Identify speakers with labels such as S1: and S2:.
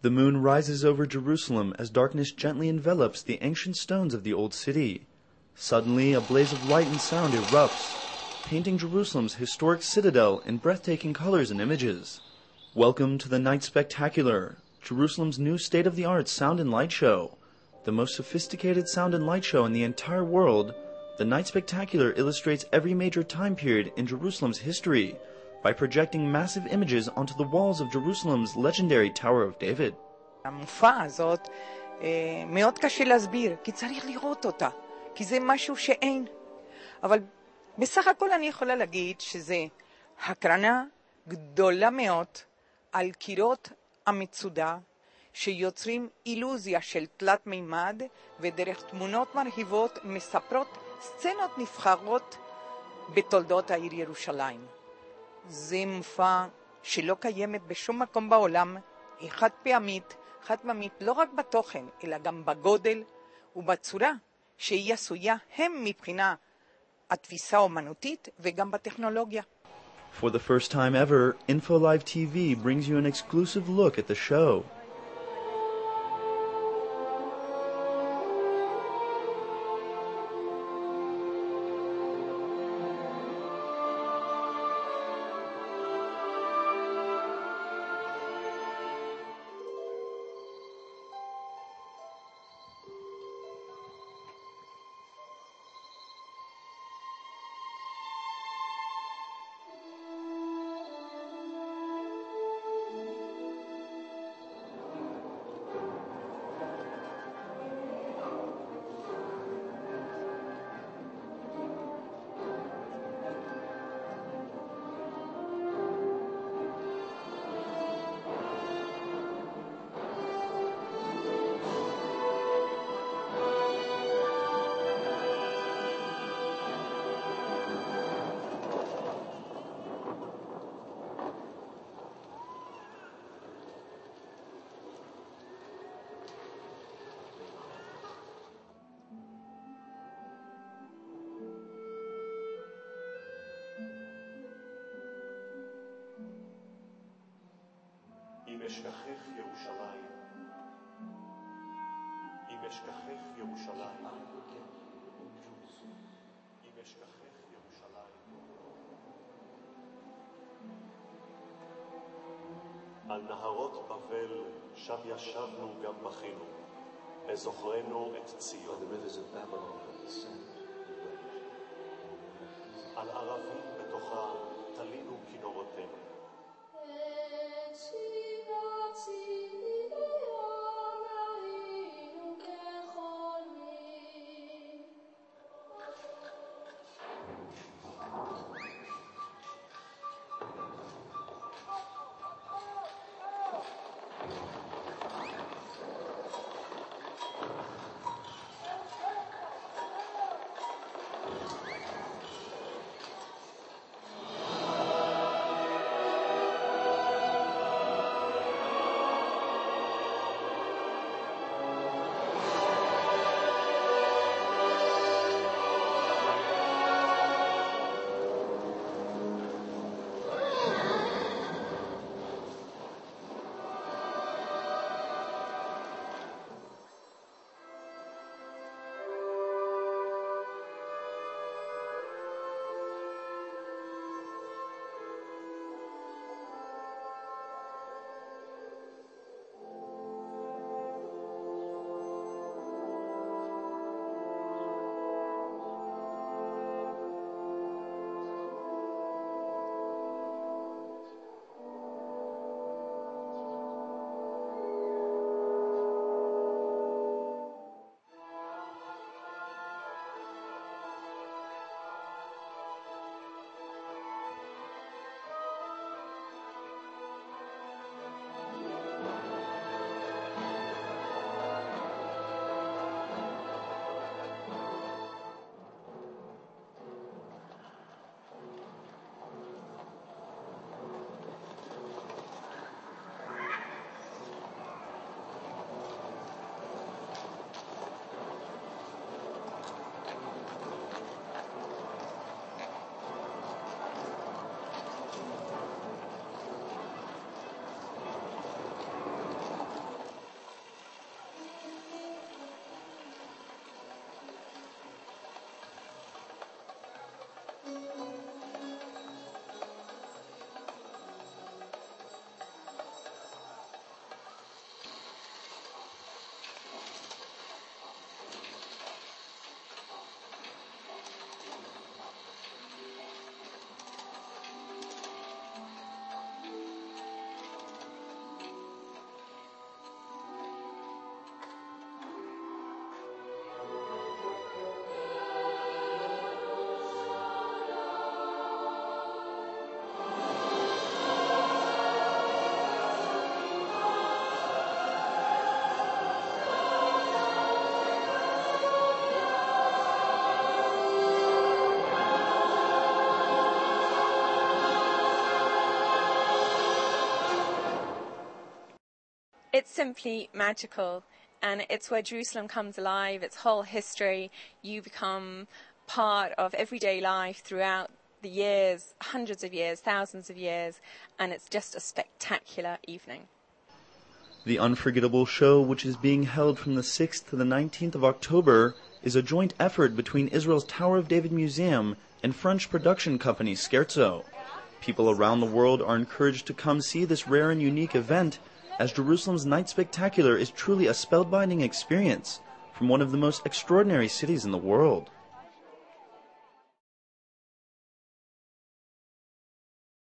S1: The moon rises over Jerusalem as darkness gently envelops the ancient stones of the old city. Suddenly, a blaze of light and sound erupts, painting Jerusalem's historic citadel in breathtaking colors and images. Welcome to the Night Spectacular, Jerusalem's new state-of-the-art sound and light show. The most sophisticated sound and light show in the entire world, the Night Spectacular illustrates every major time period in Jerusalem's history by projecting massive images onto the walls of Jerusalem's legendary Tower of David.
S2: המופע הזאת מאוד קשה להסביר, כי צריך לראות אותה, כי זה משהו שאין. אבל בסך הכל אני יכולה להגיד שזה הקרנה גדולה מאוד על קירות המצודה, שיוצרים אילוזיה של תלת מימד, ודרך תמונות מרהיבות מספרות סצנות נבחרות בתולדות העיר ירושלים. זה מופע שלא קיימת בשום מקום בעולם, היא חד פעמית לא רק בתוכן, אלא גם בגודל ובצורה שהיא עשויה הם מבחינה התפיסה האומנותית וגם בטכנולוגיה.
S1: For the first time ever, InfoLive TV brings you an exclusive look at the show.
S3: אם אשכחך ירושלים, אם אשכחך ירושלים, אם אשכחך ירושלים. על נהרות בבל שם ישבנו גם בכינו, בזוכרנו את ציון. על ערבים בתוכה תלינו כינורותינו.
S4: It's simply magical, and it's where Jerusalem comes alive, its whole history. You become part of everyday life throughout the years, hundreds of years, thousands of years, and it's just a spectacular evening.
S1: The Unforgettable Show, which is being held from the 6th to the 19th of October, is a joint effort between Israel's Tower of David Museum and French production company Scherzo. People around the world are encouraged to come see this rare and unique event, as Jerusalem's Night Spectacular is truly a spellbinding experience from one of the most extraordinary cities in the world.